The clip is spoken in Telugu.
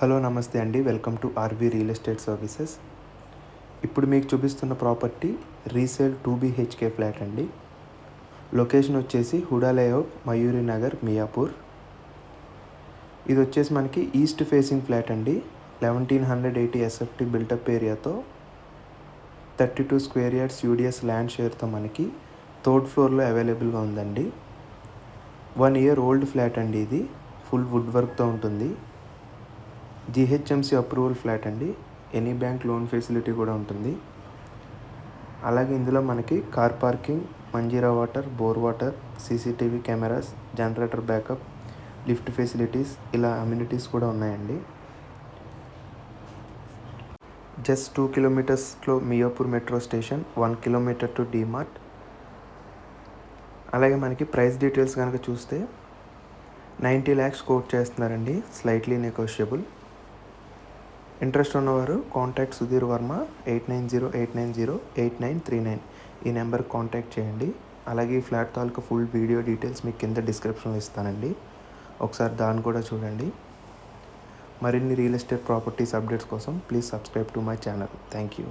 హలో నమస్తే అండి. Welcome to RV real estate services. ఇప్పుడు మీకు చూపిస్తున్న ప్రాపర్టీ రీసేల్ 2 BHK ఫ్లాట్ అండి. లొకేషన్ వచ్చేసి హుడా లేఅవుట్, మయూరి నగర్, మియాపూర్. ఇది వచ్చేసి మనకి ఈస్ట్ ఫేసింగ్ ఫ్లాట్ అండి. 1780 SFT బిల్టప్ ఏరియాతో 32 స్క్వేర్ యార్డ్స్ యూడిఎస్ ల్యాండ్ షేర్తో మనకి థర్డ్ ఫ్లోర్లో అవైలబుల్గా ఉందండి. 1 year ఓల్డ్ ఫ్లాట్ అండి. ఇది ఫుల్ వుడ్ వర్క్తో ఉంటుంది. GHMC అప్రూవల్ ఫ్లాట్ అండి. ఎనీ బ్యాంక్ లోన్ ఫెసిలిటీ కూడా ఉంటుంది. అలాగే ఇందులో మనకి car parking, Manjeera water, bore water, CCTV cameras, generator backup, lift facilities ఇలా అమ్యూనిటీస్ కూడా ఉన్నాయండి. Just 2 kilometers Miyapur metro station, 1 kilometer to DMart. అలాగే మనకి ప్రైస్ డీటెయిల్స్ కనుక చూస్తే 90 lakhs కోట్ చేస్తున్నారండి. Slightly negotiable. ఇంట్రెస్ట్ ఉన్నవారు కాంటాక్ట్ సుధీర్ వర్మ 8908908939 ఈ నెంబర్కి కాంటాక్ట్ చేయండి. అలాగే ఈ ఫ్లాట్ తాలూకా ఫుల్ వీడియో డీటెయిల్స్ మీకు కింద డిస్క్రిప్షన్లో ఇస్తానండి. ఒకసారి దాన్ని కూడా చూడండి. మరిన్ని రియల్ ఎస్టేట్ ప్రాపర్టీస్ అప్డేట్స్ కోసం please subscribe to my channel. Thank you.